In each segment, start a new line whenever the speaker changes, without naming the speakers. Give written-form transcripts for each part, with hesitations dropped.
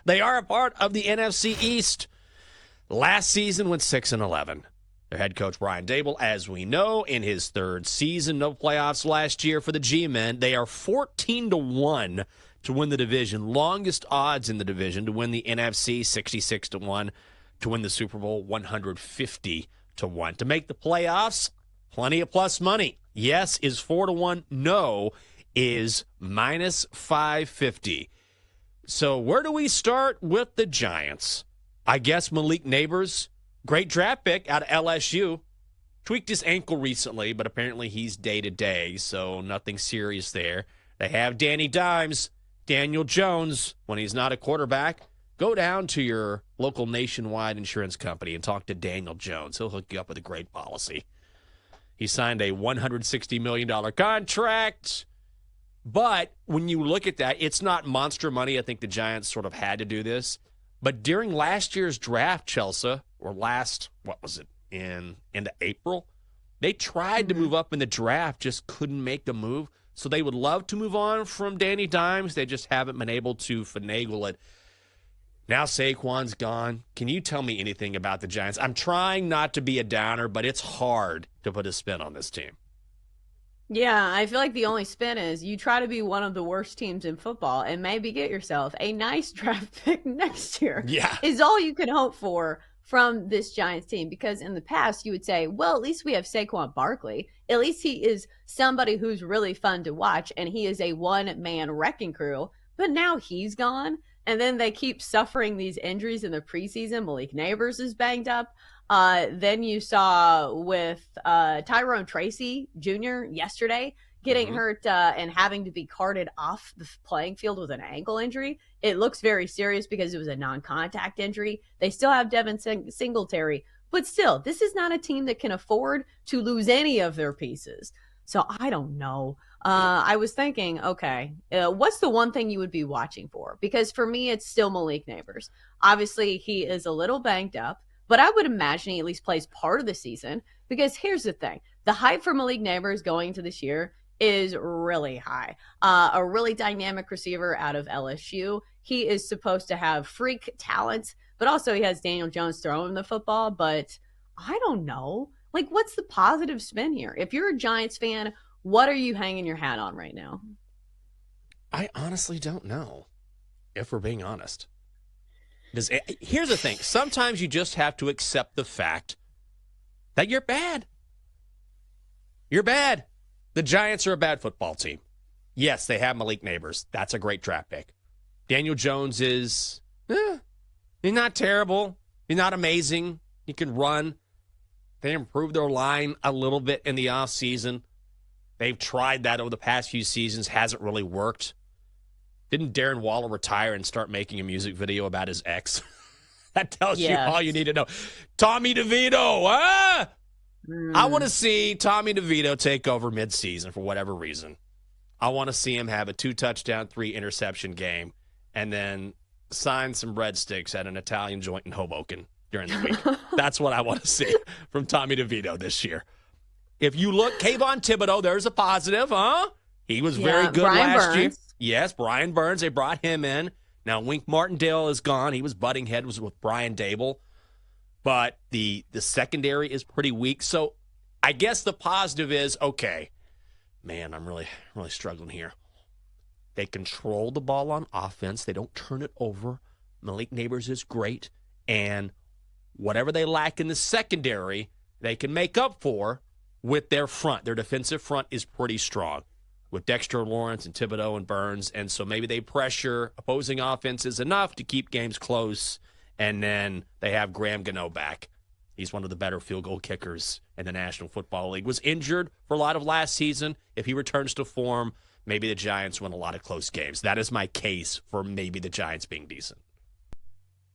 They are a part of the NFC East. Last season went 6-11. Their head coach, Brian Dable, as we know, in his third season, no playoffs last year for the G-Men. They are 14-1 to win the division. Longest odds in the division to win the NFC, 66-1. To win the Super Bowl, 150-1. To make the playoffs, plenty of plus money. Yes is 4-1. No is minus 550. So where do we start with the Giants? I guess Malik Neighbors, great draft pick out of LSU. Tweaked his ankle recently, but apparently he's day-to-day, so nothing serious there. They have Danny Dimes, Daniel Jones. When he's not a quarterback, go down to your local Nationwide insurance company and talk to Daniel Jones. He'll hook you up with a great policy. He signed a $160 million contract. But when you look at that, it's not monster money. I think the Giants sort of had to do this. But during last year's draft, Chelsea, or into April, they tried to move up in the draft, just couldn't make the move. So they would love to move on from Danny Dimes. They just haven't been able to finagle it. Now Saquon's gone. Can you tell me anything about the Giants? I'm trying not to be a downer, but it's hard to put a spin on this team.
Yeah, I feel like the only spin is you try to be one of the worst teams in football and maybe get yourself a nice draft pick next year.
Yeah.
Is all you can hope for from this Giants team. Because in the past, you would say, well, at least we have Saquon Barkley. At least he is somebody who's really fun to watch, and he is a one-man wrecking crew. But now he's gone, and then they keep suffering these injuries in the preseason. Malik Neighbors is banged up. Then you saw with Tyrone Tracy Jr. yesterday getting hurt and having to be carted off the playing field with an ankle injury. It looks very serious because it was a non-contact injury. They still have Devin Singletary, but still, this is not a team that can afford to lose any of their pieces. So I don't know. I was thinking, okay, what's the one thing you would be watching for? Because for me, it's still Malik Neighbors. Obviously, he is a little banged up, but I would imagine he at least plays part of the season. Because here's the thing. The hype for Malik Neighbors going into this year is really high. A really dynamic receiver out of LSU. He is supposed to have freak talent, but also he has Daniel Jones throwing the football. But I don't know. Like, what's the positive spin here? If you're a Giants fan, what are you hanging your hat on right now?
I honestly don't know, if we're being honest. Here's the thing. Sometimes you just have to accept the fact that you're bad. You're bad. The Giants are a bad football team. Yes, they have Malik Neighbors. That's a great draft pick. Daniel Jones is, he's not terrible. He's not amazing. He can run. They improved their line a little bit in the offseason. They've tried that over the past few seasons. Hasn't really worked. Didn't Darren Waller retire and start making a music video about his ex? That tells you all you need to know. Tommy DeVito, I want to see Tommy DeVito take over midseason for whatever reason. I want to see him have a 2-touchdown, 3-interception game and then sign some breadsticks at an Italian joint in Hoboken during the week. That's what I want to see from Tommy DeVito this year. If you look, Kayvon Thibodeau, there's a positive, huh? He was very good last year. Yes, Brian Burns, they brought him in. Now, Wink Martindale is gone. He was butting heads with Brian Dable. But the secondary is pretty weak. So I guess the positive is, okay, man, I'm really struggling here. They control the ball on offense. They don't turn it over. Malik Neighbors is great. And whatever they lack in the secondary, they can make up for with their front. Their defensive front is pretty strong with Dexter Lawrence and Thibodeau and Burns. And so maybe they pressure opposing offenses enough to keep games close. And then they have Graham Gano back. He's one of the better field goal kickers in the National Football League. Was injured for a lot of last season. If he returns to form, maybe the Giants win a lot of close games. That is my case for maybe the Giants being decent.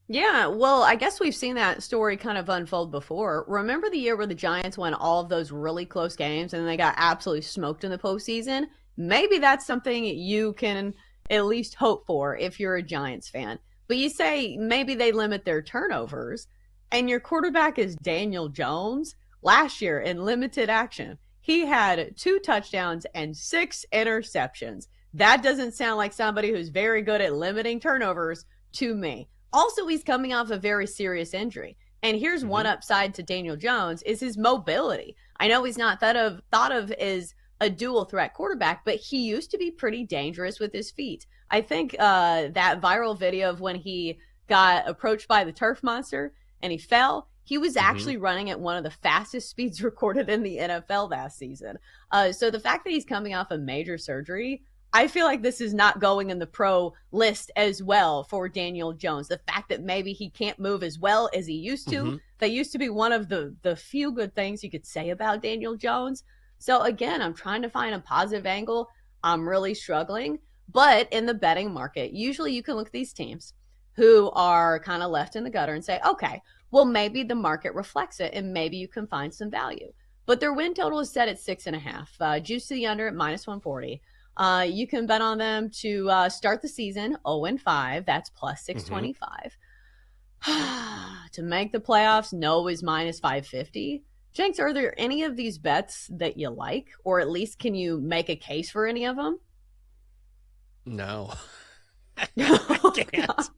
Yeah, well, I guess we've seen that story kind of unfold before. Remember the year where the Giants won all of those really close games and they got absolutely smoked in the postseason? Maybe that's something you can at least hope for if you're a Giants fan. But you say maybe they limit their turnovers, and your quarterback is Daniel Jones. Last year in limited action, he had 2 touchdowns and 6 interceptions. That doesn't sound like somebody who's very good at limiting turnovers to me. Also, he's coming off a very serious injury. And here's one upside to Daniel Jones is his mobility. I know he's not thought of as a dual threat quarterback, but he used to be pretty dangerous with his feet. I think that viral video of when he got approached by the turf monster and he fell, he was actually running at one of the fastest speeds recorded in the NFL last season. So the fact that he's coming off a major surgery, I feel like this is not going in the pro list as well for Daniel Jones. The fact that maybe he can't move as well as he used to, that used to be one of the few good things you could say about Daniel Jones. So again, I'm trying to find a positive angle. I'm really struggling. But in the betting market, usually you can look at these teams who are kind of left in the gutter and say, okay, well, maybe the market reflects it and maybe you can find some value. But their win total is set at 6.5. Juice to the under at -140. You can bet on them to start the season 0-5. That's plus 625. To make the playoffs, no is -550. Jenks, are there any of these bets that you like, or at least can you make a case for any of them?
No. I can't.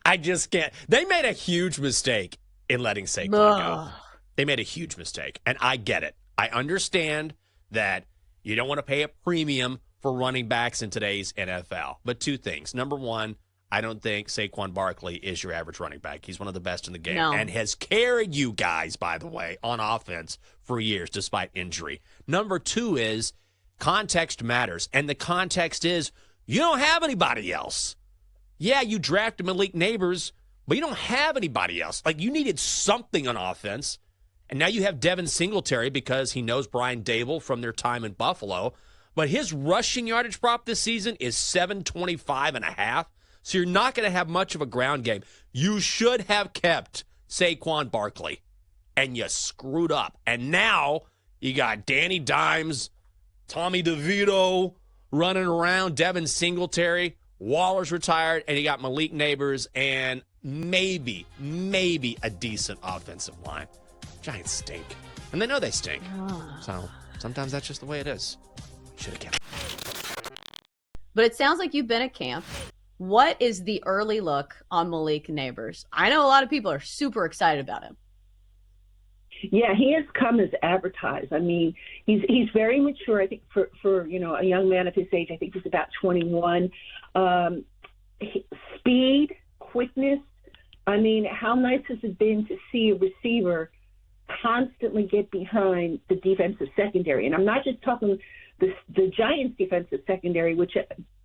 I just can't. They made a huge mistake in letting Saquon go. They made a huge mistake, and I get it. I understand that you don't want to pay a premium for running backs in today's NFL. But two things. Number one, I don't think Saquon Barkley is your average running back. He's one of the best in the game and has carried you guys, by the way, on offense for years despite injury. Number two is context matters, and the context is you don't have anybody else. Yeah, you drafted Malik Neighbors, but you don't have anybody else. Like, you needed something on offense, and now you have Devin Singletary because he knows Brian Dable from their time in Buffalo. But his rushing yardage prop this season is 725.5. So you're not going to have much of a ground game. You should have kept Saquon Barkley, and you screwed up. And now you got Danny Dimes, Tommy DeVito running around, Devin Singletary, Waller's retired, and you got Malik Neighbors and maybe a decent offensive line. Giants stink. And they know they stink. So sometimes that's just the way it is. Should have kept.
But it sounds like you've been at camp. What is the early look on Malik Neighbors? I know a lot of people are super excited about him.
Yeah, he has come as advertised. I mean, he's very mature. I think for a young man of his age, I think he's about 21. Speed, quickness. I mean, how nice has it been to see a receiver constantly get behind the defensive secondary? And I'm not just talking the Giants' defensive secondary, which,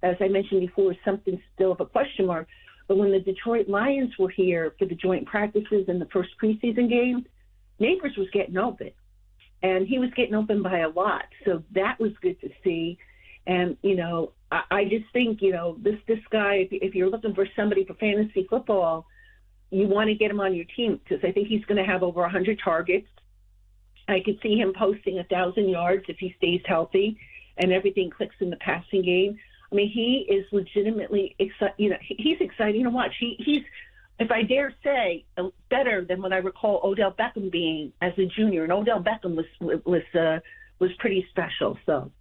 as I mentioned before, is something still of a question mark. But when the Detroit Lions were here for the joint practices in the first preseason game, Neighbors was getting open. And he was getting open by a lot. So that was good to see. And, I just think, this guy, if you're looking for somebody for fantasy football, you want to get him on your team because I think he's going to have over 100 targets. I could see him posting 1,000 yards if he stays healthy and everything clicks in the passing game. I mean, he is legitimately he's exciting to watch. He's, if I dare say, better than what I recall Odell Beckham being as a junior. And Odell Beckham was pretty special. So